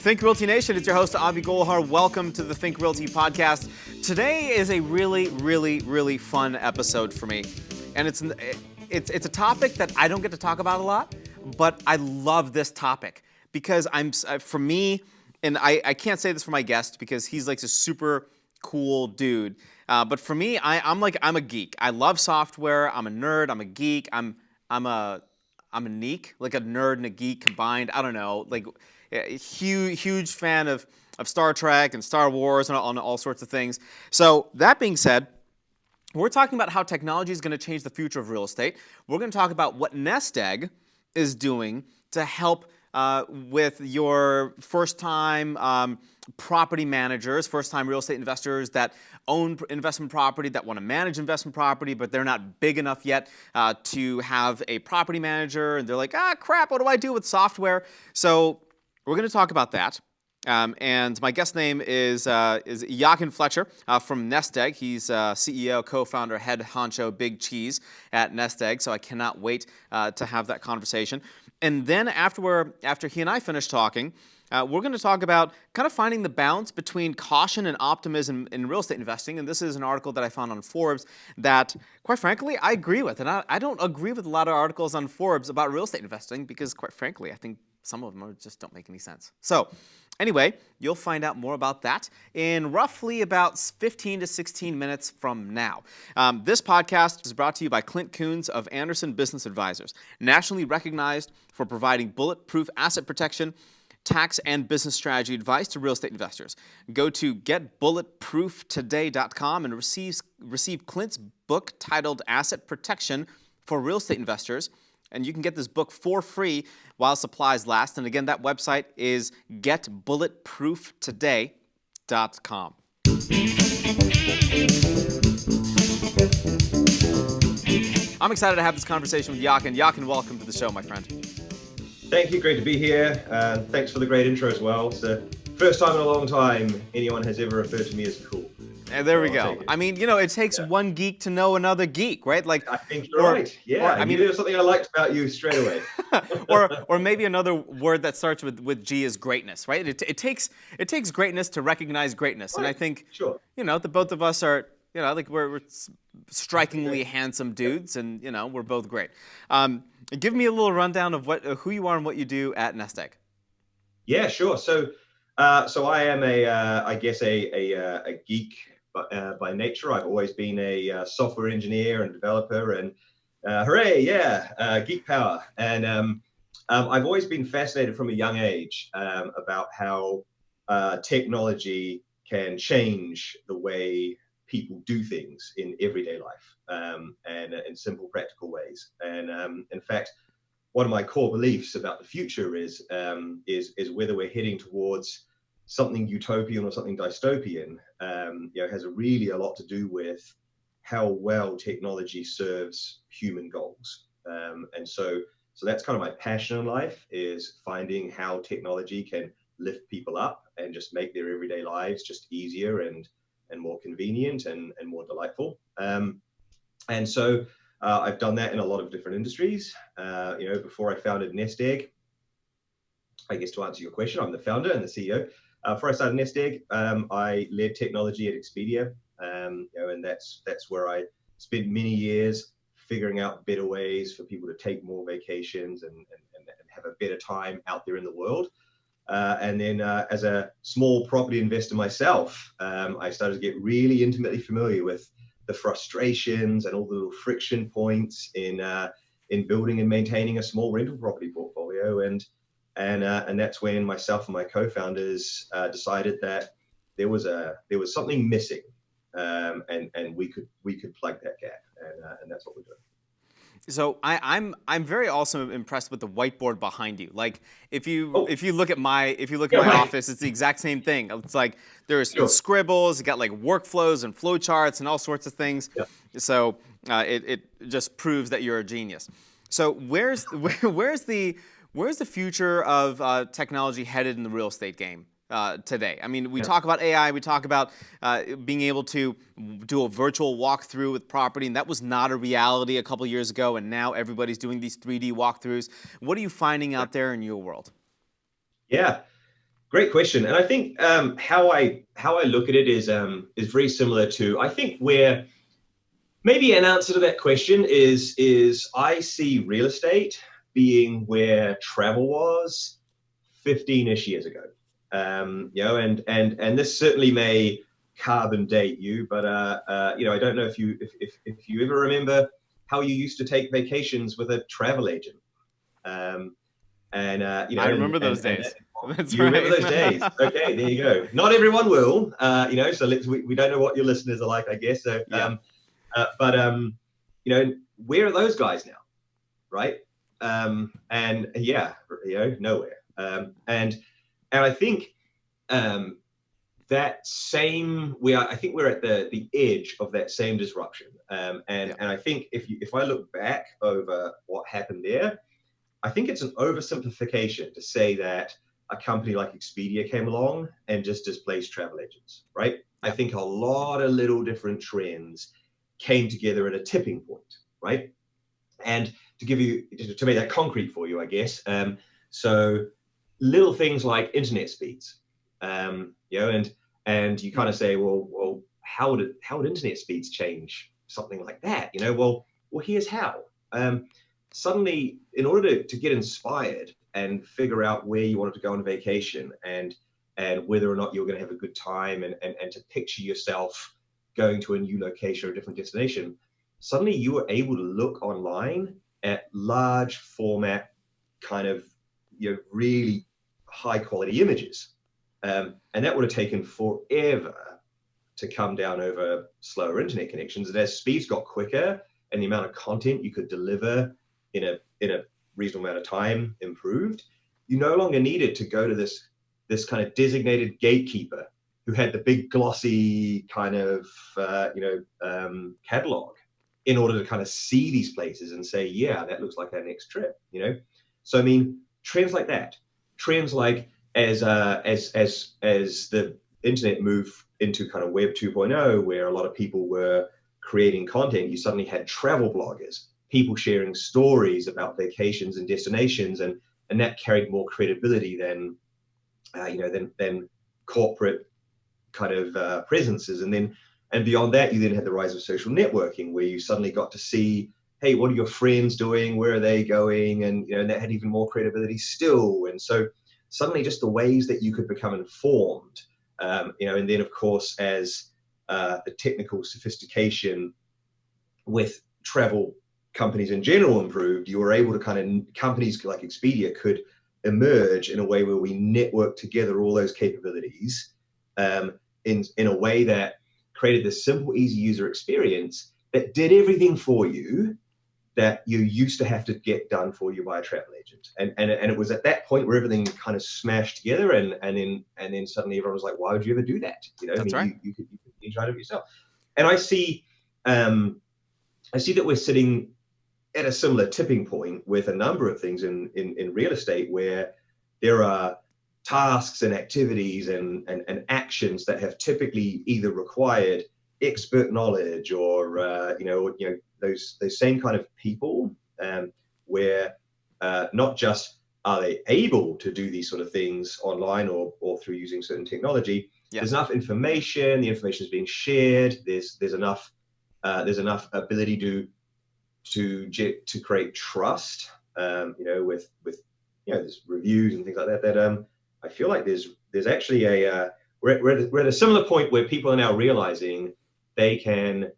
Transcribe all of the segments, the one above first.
Think Realty Nation, it's your host, Abhi Golhar. Welcome to the Think Realty Podcast. Today is a really fun episode for me. And it's a topic that I don't get to talk about a lot, but I love this topic because for me, and I can't say this for my guest because he's like a super cool dude. But for me, I'm a geek. I love software. I'm a nerd. I'm a geek. I'm a neek, like a nerd and a geek combined. I don't know, like a huge fan of Star Trek and Star Wars and all sorts of things. So that being said, we're talking about how technology is going to change the future of real estate. We're going to talk about what Nestegg is doing to help with your first-time property managers, first-time real estate investors that own investment property, that want to manage investment property, but they're not big enough yet to have a property manager, and they're like, crap, what do I do with software? So we're going to talk about that. And my guest name is Eachan Fletcher from Nestegg. He's CEO, co-founder, head honcho, big cheese at Nestegg. So I cannot wait to have that conversation. And then after he and I finish talking, we're going to talk about kind of finding the balance between caution and optimism in real estate investing. And this is an article that I found on Forbes that, quite frankly, I agree with. And I don't agree with a lot of articles on Forbes about real estate investing because, quite frankly, I think some of them just don't make any sense. So anyway, you'll find out more about that in roughly about 15 to 16 minutes from now. This podcast is brought to you by Clint Coons of Anderson Business Advisors, nationally recognized for providing bulletproof asset protection, tax, and business strategy advice to real estate investors. Go to getbulletprooftoday.com and receive Clint's book titled Asset Protection for Real Estate Investors. And you can get this book for free while supplies last. And again, that website is getbulletprooftoday.com. I'm excited to have this conversation with Eachan. Eachan, welcome to the show, my friend. Thank you. Great to be here. Thanks for the great intro as well. It's the first time in a long time anyone has ever referred to me as cool. And there we go. I mean, it takes one geek to know another geek, right? Like, I think you're right. Yeah. I mean, there's something I liked about you straight away. or maybe another word that starts with G is greatness, right? It takes greatness to recognize greatness, right. And I think the both of us are like we're strikingly handsome dudes, and we're both great. Give me a little rundown of who you are and what you do at Nestegg. Yeah, sure. So I am a geek by nature. I've always been a software engineer and developer, and geek power. And I've always been fascinated from a young age about how technology can change the way people do things in everyday life, and in simple, practical ways. And in fact, one of my core beliefs about the future is whether we're heading towards something utopian or something dystopian. Has really a lot to do with how well technology serves human goals. And so that's kind of my passion in life, is finding how technology can lift people up and just make their everyday lives just easier and more convenient and more delightful. And so I've done that in a lot of different industries. Before I founded Nestegg, I guess to answer your question, I'm the founder and the CEO. Before I started Nestegg, I led technology at Expedia, and that's where I spent many years figuring out better ways for people to take more vacations and have a better time out there in the world. And then as a small property investor myself, I started to get really intimately familiar with the frustrations and all the little friction points in building and maintaining a small rental property portfolio. And that's when myself and my co-founders decided that there was something missing, and we could plug that gap, and that's what we're doing. So I'm very also impressed with the whiteboard behind you. Like if you look at my office, it's the exact same thing. It's like there's scribbles, you got like workflows and flowcharts and all sorts of things. Yeah. So it just proves that you're a genius. So where's the future of technology headed in the real estate game today? I mean, we talk about AI, we talk about being able to do a virtual walkthrough with property, and that was not a reality a couple years ago, and now everybody's doing these 3D walkthroughs. What are you finding out there in your world? Yeah, Great question. And I think how I look at it is very similar to, I think, where maybe an answer to that question is I see real estate being where travel was 15-ish years ago. And this certainly may carbon date you, but I don't know if you ever remember how you used to take vacations with a travel agent. I remember those days. That's you right. remember those days. Okay, there you go. Not everyone will, so we don't know what your listeners are like, I guess. So, Yeah. Where are those guys now? Right. And yeah, nowhere. And I think that same, I think we're at the edge of that same disruption. And I think if I look back over what happened there, I think it's an oversimplification to say that a company like Expedia came along and just displaced travel agents, right? I think a lot of little different trends came together at a tipping point, right? And to make that concrete for you, I guess. So little things like internet speeds, and you kind of say, well, how would internet speeds change something like that? Well, here's how. Suddenly, in order to get inspired and figure out where you wanted to go on vacation and whether or not you're going to have a good time and to picture yourself going to a new location or a different destination, suddenly you were able to look online at large format, kind of really high quality images. And that would have taken forever to come down over slower internet connections. And as speeds got quicker and the amount of content you could deliver in a reasonable amount of time improved, you no longer needed to go to this kind of designated gatekeeper who had the big glossy kind of catalog in order to kind of see these places and say, yeah, that looks like our next trip. So I mean, trends like that, trends like as the internet moved into kind of Web 2.0, where a lot of people were creating content, you suddenly had travel bloggers, people sharing stories about vacations and destinations, and that carried more credibility than corporate kind of presences. And beyond that, you then had the rise of social networking, where you suddenly got to see, hey, what are your friends doing? Where are they going? And and that had even more credibility still. And so suddenly, just the ways that you could become informed, and then of course, as the technical sophistication with travel companies in general improved, you were able to companies like Expedia could emerge in a way where we network together all those capabilities in a way that created this simple, easy user experience that did everything for you that you used to have to get done for you by a travel agent. And it was at that point where everything kind of smashed together, and then suddenly everyone was like, why would you ever do that? That's right. You could try it yourself. And I see that we're sitting at a similar tipping point with a number of things in real estate, where there are tasks and activities and actions that have typically either required expert knowledge or those same kind of people, where not just are they able to do these sort of things online or through using certain technology. There's enough information, the information is being shared, there's enough ability to create trust, with there's reviews and things like that I feel like there's actually we're at a similar point where people are now realizing they can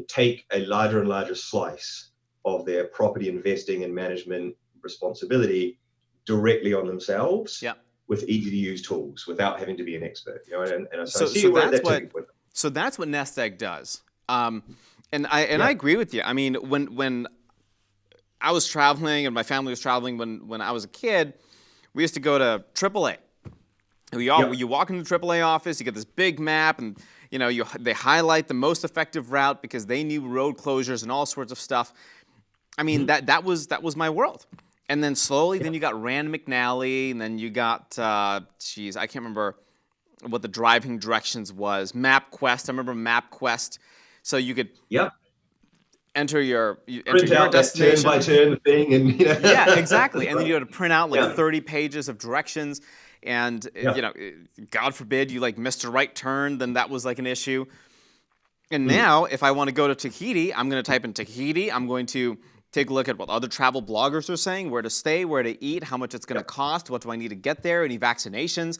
take a larger and larger slice of their property investing and management responsibility directly on themselves with easy to use tools without having to be an expert. So that's what Nestegg does. And I agree with you. I mean, when I was traveling and my family was traveling when I was a kid, we used to go to AAA. You walk into the AAA office, you get this big map, and they highlight the most effective route because they knew road closures and all sorts of stuff. I mean, that was my world. And then slowly, then you got Rand McNally, and then you got I can't remember what the driving directions was. MapQuest. I remember MapQuest. So you could enter your destination. Turn by turn thing, and Yeah, exactly. And then you had to print out 30 pages of directions. And Yeah. God forbid you like missed a right turn, then that was like an issue. And Mm. now, if I want to go to Tahiti, I'm going to type in Tahiti. I'm going to take a look at what other travel bloggers are saying, where to stay, where to eat, how much it's going to Yep. cost, what do I need to get there, any vaccinations.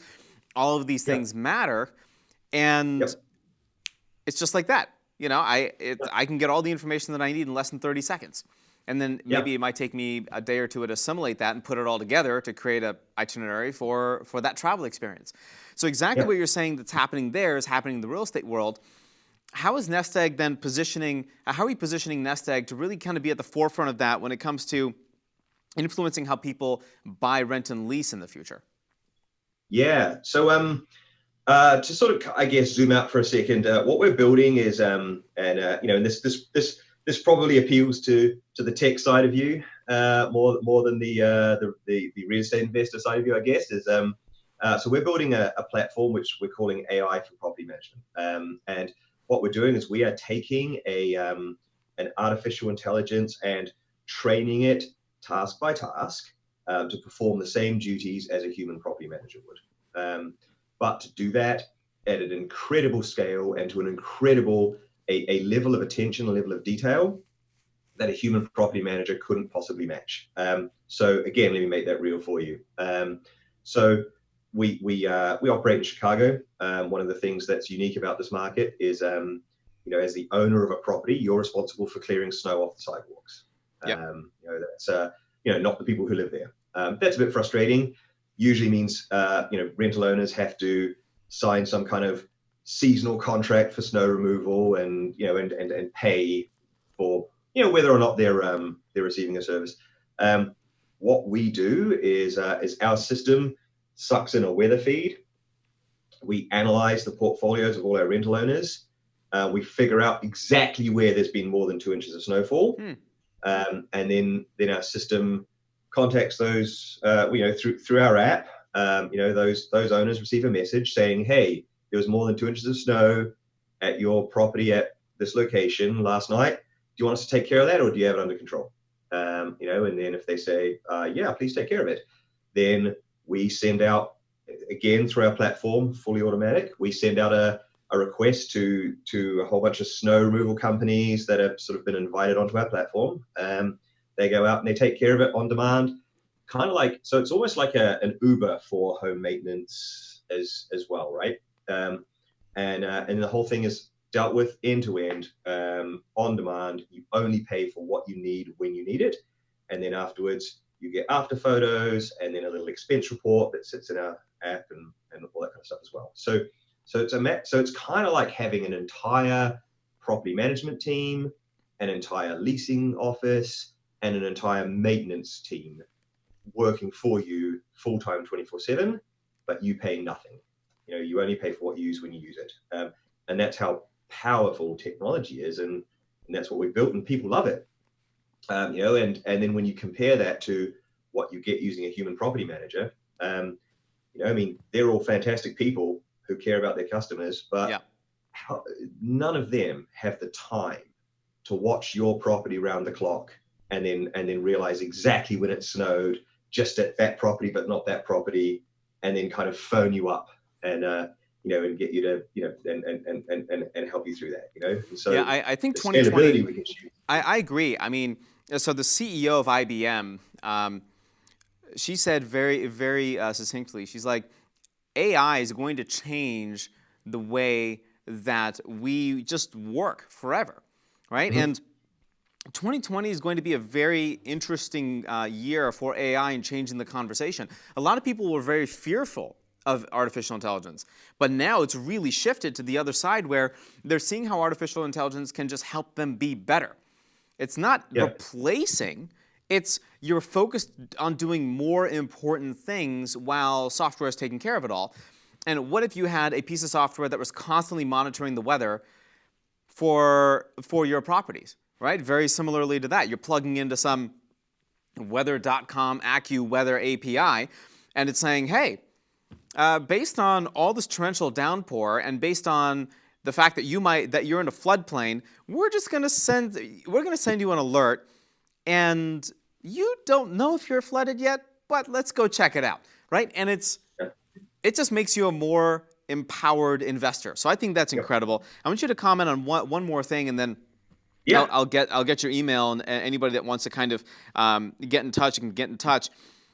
All of these Yep. things matter. And Yep. it's just like that. I can get all the information that I need in less than 30 seconds. And then Yep. maybe it might take me a day or two to assimilate that and put it all together to create an itinerary for that travel experience. So exactly what Yep. you're saying that's happening there is happening in the real estate world. How is Nestegg then positioning, how are we positioning Nestegg to really kind of be at the forefront of that when it comes to influencing how people buy, rent, and lease in the future? Yeah. So to sort of, I guess, zoom out for a second, what we're building is, and this probably appeals to the tech side of you more than the real estate investor side of you, I guess. So we're building a platform which we're calling AI for property management, and what we're doing is we are taking an artificial intelligence and training it task by task to perform the same duties as a human property manager would. But to do that at an incredible scale and to an incredible a level of attention, a level of detail that a human property manager couldn't possibly match. So again, let me make that real for you. So we operate in Chicago. One of the things that's unique about this market is, as the owner of a property, you're responsible for clearing snow off the sidewalks. Yep. That's not the people who live there. That's a bit frustrating. Usually means rental owners have to sign some kind of seasonal contract for snow removal and pay for whether or not they're receiving a service. What we do is our system sucks in a weather feed. We analyze the portfolios of all our rental owners. We figure out exactly where there's been more than 2 inches of snowfall, and then our system contacts those through our app. Those owners receive a message saying, hey, there was more than 2 inches of snow at your property at this location last night. Do you want us to take care of that, or do you have it under control? And then if they say, yeah, please take care of it, then we send out, again through our platform, fully automatic, we send out a request to a whole bunch of snow removal companies that have sort of been invited onto our platform. They go out and they take care of it on demand, kind of like, so it's almost like an Uber for home maintenance as well, right? And the whole thing is dealt with end to end, on demand. You only pay for what you need when you need it, and then afterwards you get after photos and then a little expense report that sits in our app and all that kind of stuff as well. So it's kind of like having an entire property management team, an entire leasing office, and an entire maintenance team working for you full-time 24/7, but you pay nothing. You only pay for what you use when you use it. And that's how powerful technology is, and that's what we built, and people love it. And then when you compare that to what you get using a human property manager, they're all fantastic people who care about their customers, but none of them have the time to watch your property round the clock and then realize exactly when it snowed just at that property but not that property, and then kind of phone you up and and get you to and help you through that. And so I think the 2020. scalability we can achieve. I agree. I mean, so the CEO of IBM, she said very, very succinctly, she's like, AI is going to change the way that we just work forever, right? Mm-hmm. And 2020 is going to be a very interesting year for AI and changing the conversation. A lot of people were very fearful of artificial intelligence, but now it's really shifted to the other side where they're seeing how artificial intelligence can just help them be better. It's not replacing, it's you're focused on doing more important things while software is taking care of it all. And what if you had a piece of software that was constantly monitoring the weather for your properties, right? Very similarly to that. You're plugging into some weather.com AccuWeather API, and it's saying, hey, based on all this torrential downpour and based on the fact that you're in a floodplain, we're going to send you an alert, and you don't know if you're flooded yet, but let's go check it out, right? And it's it just makes you a more empowered investor. So I think that's incredible. I want you to comment on one more thing, and then I'll get your email, and anybody that wants to kind of get in touch can get in touch.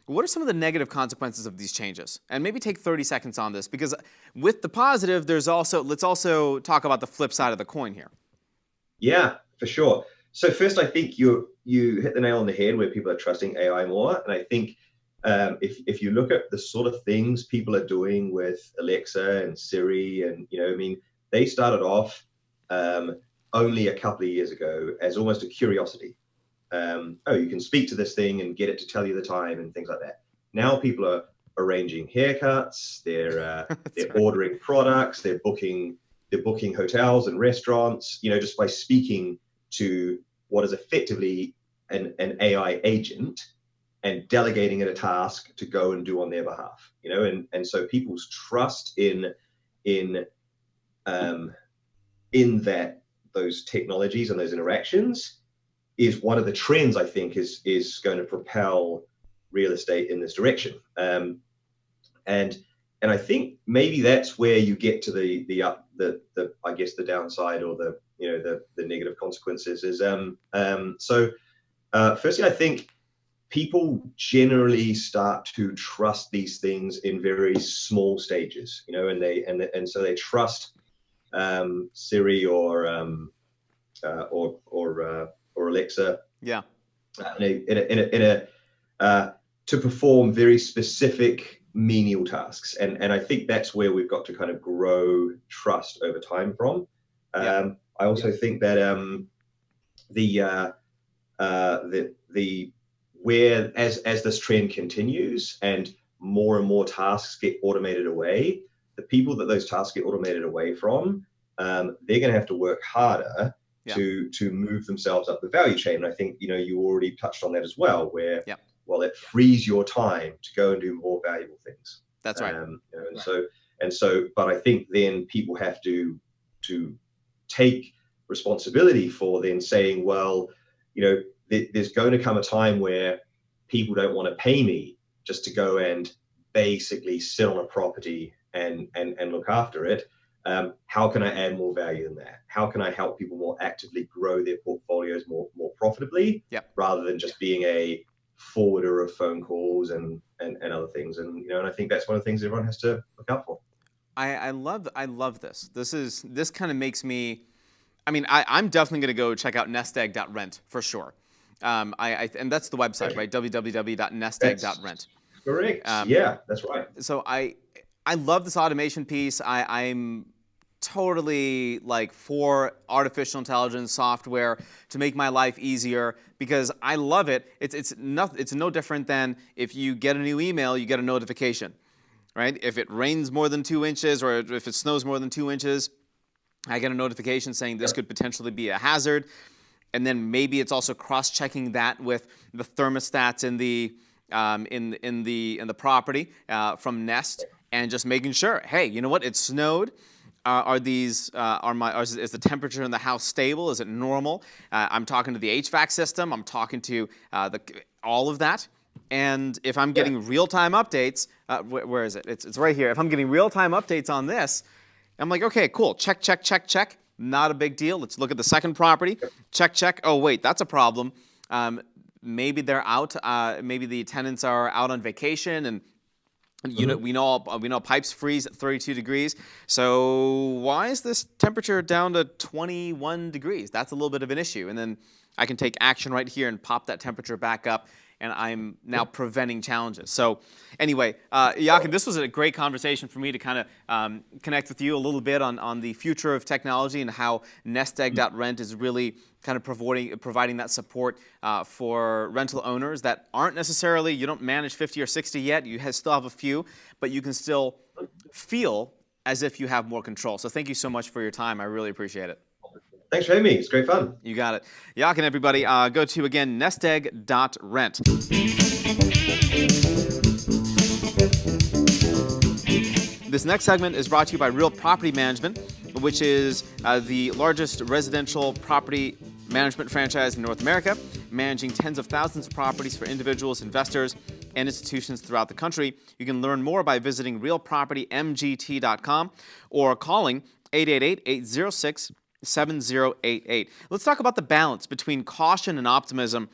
What are some of the negative consequences of these changes? And maybe take 30 seconds on this, because with the positive, let's also talk about the flip side of the coin here. Yeah, for sure. So first, I think you hit the nail on the head where people are trusting AI more. And I think if you look at the sort of things people are doing with Alexa and Siri, and they started off only a couple of years ago as almost a curiosity. You can speak to this thing and get it to tell you the time and things like that. Now people are arranging haircuts, they're ordering products, they're booking hotels and restaurants, just by speaking to what is effectively an AI agent and delegating it a task to go and do on their behalf. And so people's trust in that those technologies and those interactions is one of the trends I think is going to propel real estate in this direction. And I think maybe that's where you get to the I guess the downside, or the negative consequences is firstly, I think people generally start to trust these things in very small stages, and so they trust Siri or Alexa, to perform very specific menial tasks, and I think that's where we've got to kind of grow trust over time from. I also think that as this trend continues and more tasks get automated away, the people that those tasks get automated away from, they're going to have to work harder to move themselves up the value chain. And I think you already touched on that as well, where it frees your time to go and do more valuable things. That's right. But I think then people have to take responsibility for then saying, well, there's going to come a time where people don't want to pay me just to go and basically sit on a property and look after it. How can I add more value than that? How can I help people more actively grow their portfolios more profitably, rather than just being a forwarder of phone calls and other things? And I think that's one of the things everyone has to look out for. I love this. This kind of makes me. I mean, I'm definitely going to go check out Nestegg.rent for sure. And that's the website, right? www.nestegg.rent. Correct. Yeah, that's right. So I love this automation piece. I'm totally for artificial intelligence software to make my life easier, because I love it. It's no different than if you get a new email, you get a notification, right? If it rains more than 2 inches, or if it snows more than 2 inches, I get a notification saying this could potentially be a hazard. And then maybe it's also cross-checking that with the thermostats in the property from Nest, and just making sure, hey, you know what? It snowed. Is the temperature in the house stable? Is it normal? I'm talking to the HVAC system. I'm talking to all of that. And if I'm getting real-time updates, where is it? It's right here. If I'm getting real-time updates on this, I'm like, okay, cool. Check. Not a big deal. Let's look at the second property. Check. Oh, wait, that's a problem. Maybe they're out. Maybe the tenants are out on vacation, and we know pipes freeze at 32 degrees. So why is this temperature down to 21 degrees? That's a little bit of an issue. And then I can take action right here and pop that temperature back up, and I'm now preventing challenges. So anyway, Eachan, this was a great conversation for me to kind of connect with you a little bit on the future of technology, and how Nestegg.rent is really kind of providing that support for rental owners that aren't necessarily, you don't manage 50 or 60 yet, you still have a few, but you can still feel as if you have more control. So thank you so much for your time. I really appreciate it. Thanks for having me. It's great fun. You got it. Eachan, everybody, go to, again, Nestegg.rent. This next segment is brought to you by Real Property Management, which is the largest residential property management franchise in North America. managing tens of thousands of properties for individuals, investors, and institutions throughout the country. You can learn more by visiting realpropertymgt.com or calling 888-806-7088. Let's talk about the balance between caution and optimism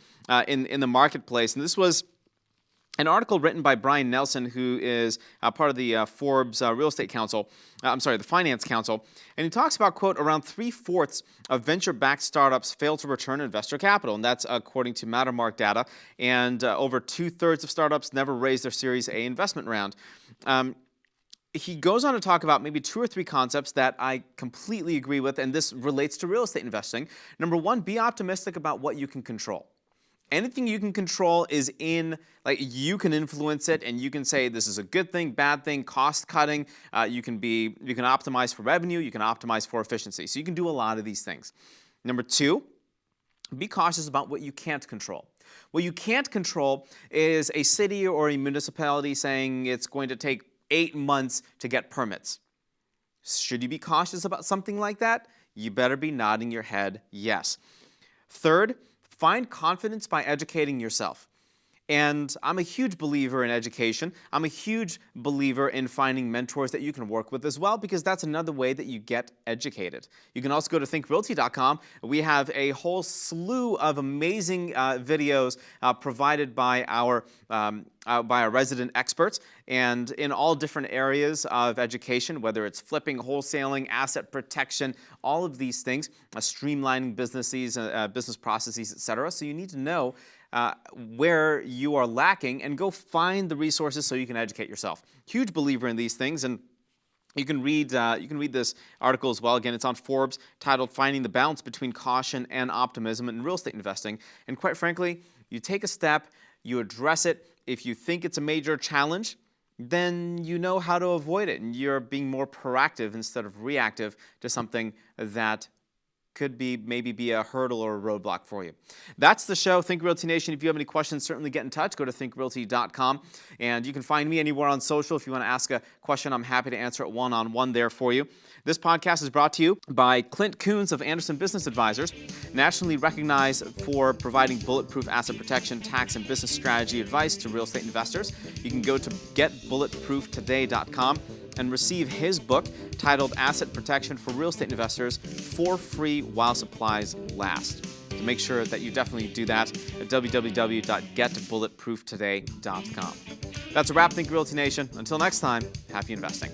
in the marketplace. And this was an article written by Brian Nelson, who is part of the Forbes Real Estate Council, the Finance Council, and he talks about, quote, around 3/4 of venture-backed startups fail to return investor capital, and that's according to Mattermark data, and over 2/3 of startups never raise their Series A investment round. He goes on to talk about maybe 2 or 3 concepts that I completely agree with, and this relates to real estate investing. Number one, be optimistic about what you can control. Anything you can control is you can influence it, and you can say this is a good thing, bad thing, cost cutting. You can optimize for revenue, you can optimize for efficiency. So you can do a lot of these things. Number two, be cautious about what you can't control. What you can't control is a city or a municipality saying it's going to take 8 months to get permits. Should you be cautious about something like that? You better be nodding your head yes. Third, find confidence by educating yourself. And I'm a huge believer in education. I'm a huge believer in finding mentors that you can work with as well, because that's another way that you get educated. You can also go to thinkrealty.com. We have a whole slew of amazing videos provided by our resident experts, and in all different areas of education, whether it's flipping, wholesaling, asset protection, all of these things, streamlining businesses, business processes, etc. So you need to know where you are lacking and go find the resources so you can educate yourself. Huge believer in these things, and you can read this article as well. Again, it's on Forbes, titled "Finding the Balance Between Caution and Optimism in Real Estate Investing." And quite frankly, you take a step, you address it. If you think it's a major challenge, then you know how to avoid it, and you're being more proactive instead of reactive to something that could maybe be a hurdle or a roadblock for you. That's the show, Think Realty Nation. If you have any questions, certainly get in touch. Go to thinkrealty.com, and you can find me anywhere on social. If you want to ask a question, I'm happy to answer it one-on-one there for you. This podcast is brought to you by Clint Coons of Anderson Business Advisors, nationally recognized for providing bulletproof asset protection, tax, and business strategy advice to real estate investors. You can go to getbulletprooftoday.com and receive his book titled Asset Protection for Real Estate Investors for free while supplies last. To make sure that you definitely do that at www.getbulletprooftoday.com. That's a wrap, Think Realty Nation. Until next time, happy investing.